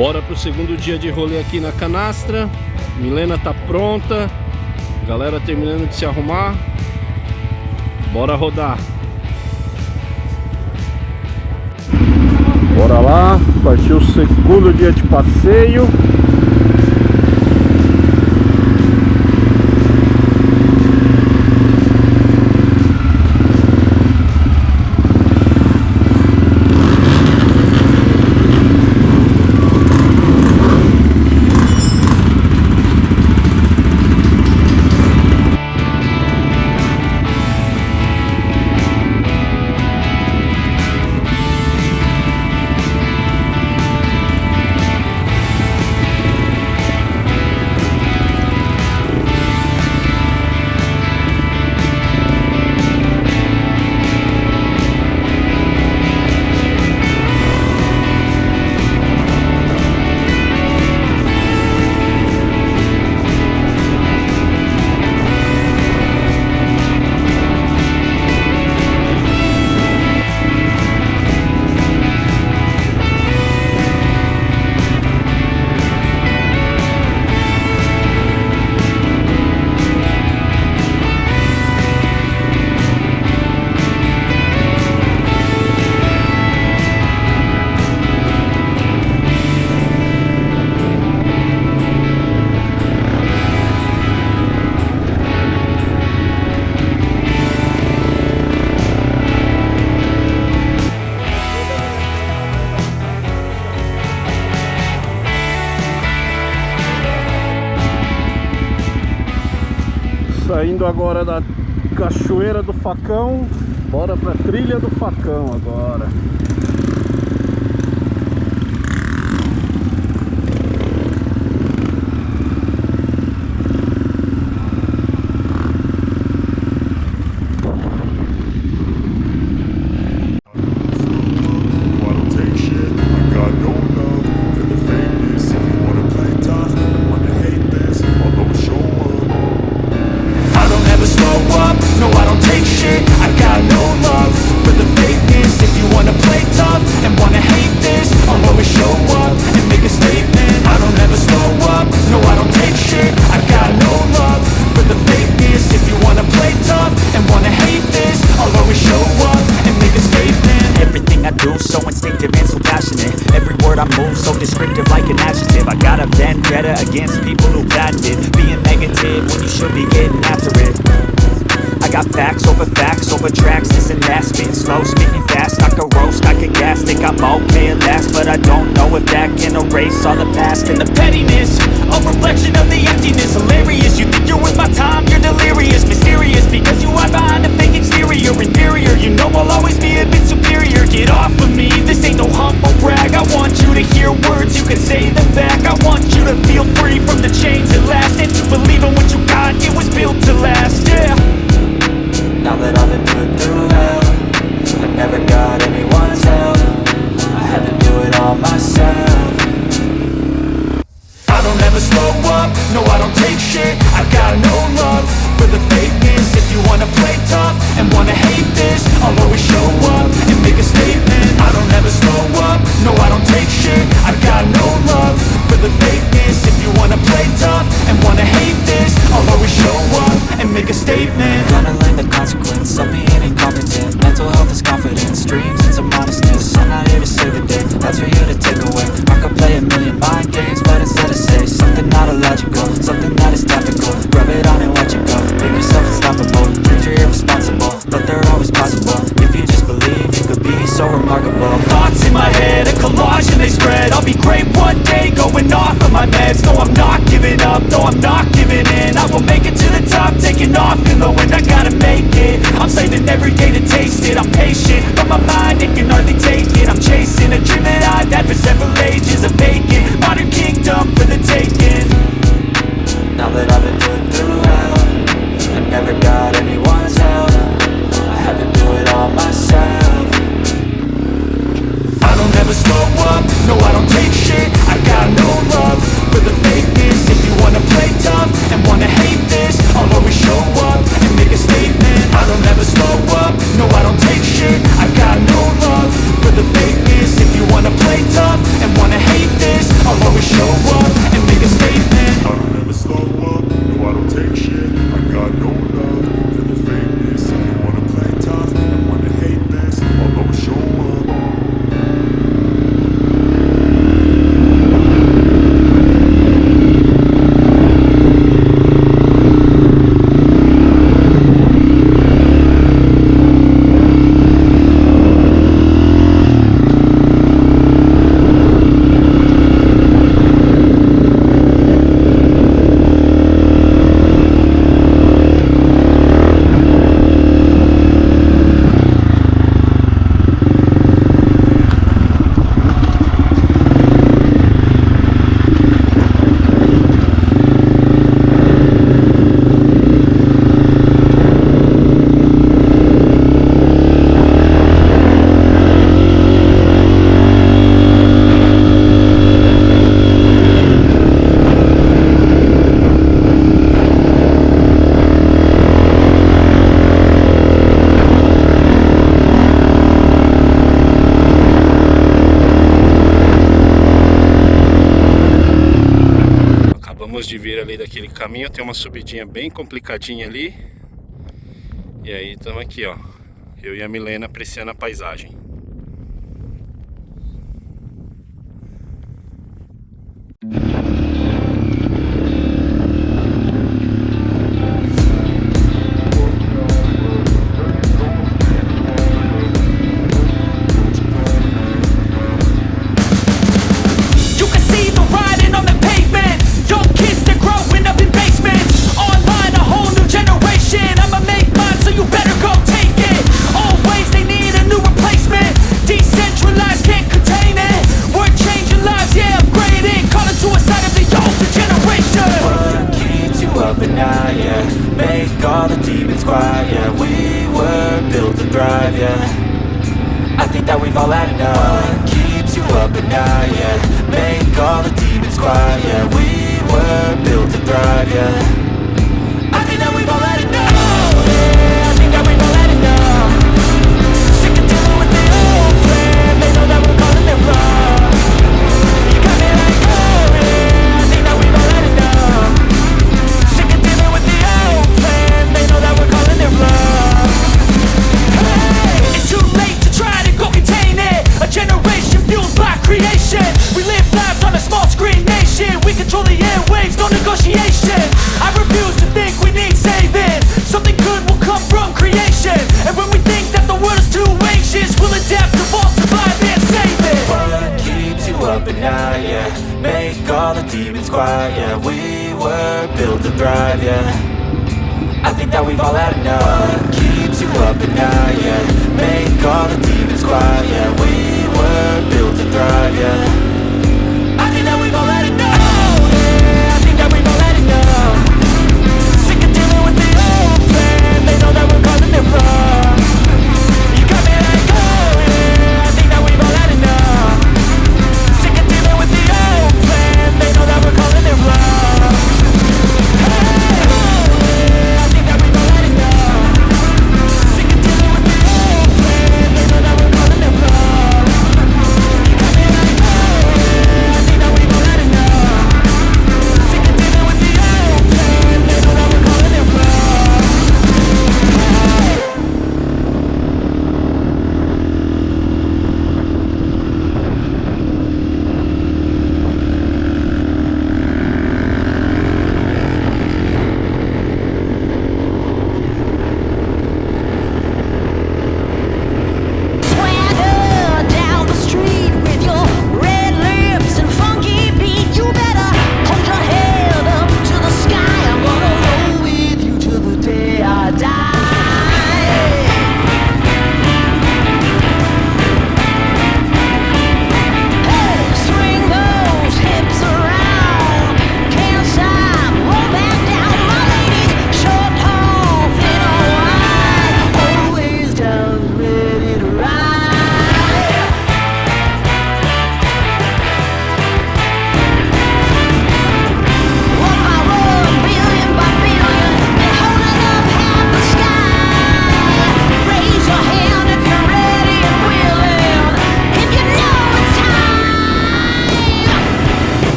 Bora pro segundo dia de rolê aqui na Canastra. Milena tá pronta, galera terminando de se arrumar. Bora rodar. Bora lá, partiu o segundo dia de passeio. Saindo agora da Cachoeira do Facão, bora pra Trilha do Facão agora. So instinctive and so passionate. Every word I move so descriptive like an adjective. I got a vendetta against people who patented being negative when you should be getting after it. I got facts over tracks, this and that. Spitting slow, spitting fast, I could roast, I could gas. Think I'm okay at last, but I don't know if that can erase all the past. And the pettiness, a reflection of the emptiness. Hilarious, you think you're worth my time, you're delirious. Mysterious, because you hide behind a fake exterior. Inferior, you know I'll always be a bit superior. Get off of me, this ain't no humble brag. I want you to hear words, you can say them back. I want you to feel free from the chains that last, and to believe in what you got, it was built to last, yeah. Now that I've been put through hell, I never got anyone's help. I had to do it all myself. I don't ever slow up, no I don't take shit. I got no love for the fakeness. If you wanna play tough and wanna hate this, I'll always show up and make a statement. I don't ever slow up, no I don't take shit. I got no love for the fakeness. If you wanna play tough and wanna hate this, I'll always show up and make a statement. Gonna learn the consequence of being incompetent. Mental health is confidence, dreams into modestness. I'm not here to save the day, that's for you to take away. I could play a million mind games, but instead I say something not illogical, something that is topical. Rub it on and watch it go. Make yourself unstoppable. Dreams are irresponsible, but they're always possible. If you just believe, you could be so remarkable. Thoughts in my head, a collage and they spread. I'll be great one day, going off of my meds. No, I'm not giving up, no, I'm not giving in. I will make it to the top, taking off in the wind. I gotta make it, I'm saving every day to taste it. I'm patient, but my mind, it can hardly take it. I'm chasing a dream that I've had for several ages. A vacant, modern kingdom for the taking. Now that I've been put through hell, I never got anyone's help. I had to do it all myself. I don't ever slow up, no I don't take shit. I got no love for the fakeness. If you wanna play tough and wanna hate this, I'll always show up and make a statement. I cansamos de vir ali daquele caminho. Tem uma subidinha bem complicadinha ali. E aí estamos aqui, ó, eu e a Milena apreciando a paisagem. I think that we've all had enough. What keeps you up at night, yeah? Make all the demons quiet, yeah. We were built to thrive, yeah. I think that we've all had enough. Yeah, I think that we've all had enough. Sick of dealing with the old plan. They know that we're calling it wrong. You got me like, oh yeah, I think that we've all had enough. Sick of dealing with the old plan. They know that we're calling it wrong. It's too late to try to go contain it. A generation fueled by creation. We live lives on a small screen nation. We control the airwaves, no negotiation. I refuse to think we need saving. Something good will come from creation. And when we think that the world is too anxious, we'll adapt, evolve, survive and save it. What keeps you up at night, yeah? Make all the demons quiet, yeah. We were built to thrive, yeah. I think that we've all had enough. What keeps you up at night, yeah? Make all the demons quiet, yeah. We were built to thrive, yeah. I think that we've all had enough. Yeah, I think that we've all had enough. Sick of dealing with the old plan. They know that we're calling it wrong. You got me like, oh yeah, I think that we've all had enough. Sick of dealing with the old plan. They know that we're calling it wrong. Hey, oh yeah, I think that we've all had enough.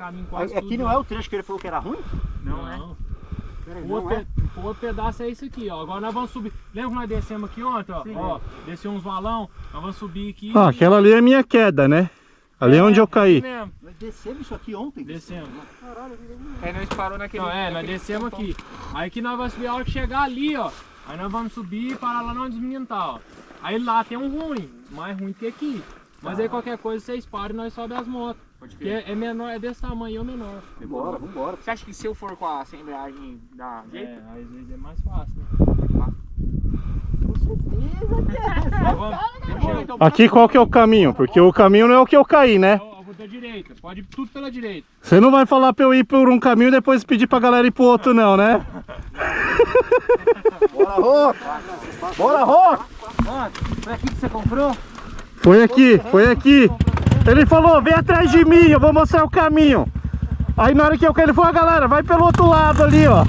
caminho quase Aqui tudo. não é o trecho que ele falou que era ruim? Não é. Peraí, O não é? outro pedaço é isso aqui, ó. Agora nós vamos subir. Lembra que nós descemos aqui ontem, ó? Sim, Ó, desceu uns valão. Nós vamos subir aqui. Ah, aquela ali é minha queda, né? Ali é onde eu caí. Mesmo. Nós descemos isso aqui ontem. Descemos. Aí nós parou naquele... Então, nós descemos aqui. Aí que nós vamos subir a hora que chegar ali, ó. Aí nós vamos subir e parar lá onde os meninos tá, ó. Aí lá tem um ruim, mais ruim que aqui. Mas aí qualquer coisa vocês param e nós sobe as motos. Porque é menor, é desse tamanho ou menor. Vambora, vambora. Você acha que se eu for com a sem embreagem dá jeito? É, às vezes é mais fácil, né? Com certeza, Então, vamos chegar então. Aqui qual que é o caminho? Porque o caminho não é o que eu caí, né? Eu vou da direita, pode ir tudo pela direita. Você não vai falar pra eu ir por um caminho e depois pedir pra galera ir pro outro não, né? Bora, Rô! Bora, Rô! Foi aqui que você comprou? Foi aqui, foi aqui. Ele falou, vem atrás de mim, eu vou mostrar o caminho. Aí na hora que eu caí, ele falou, galera, vai pelo outro lado ali, ó.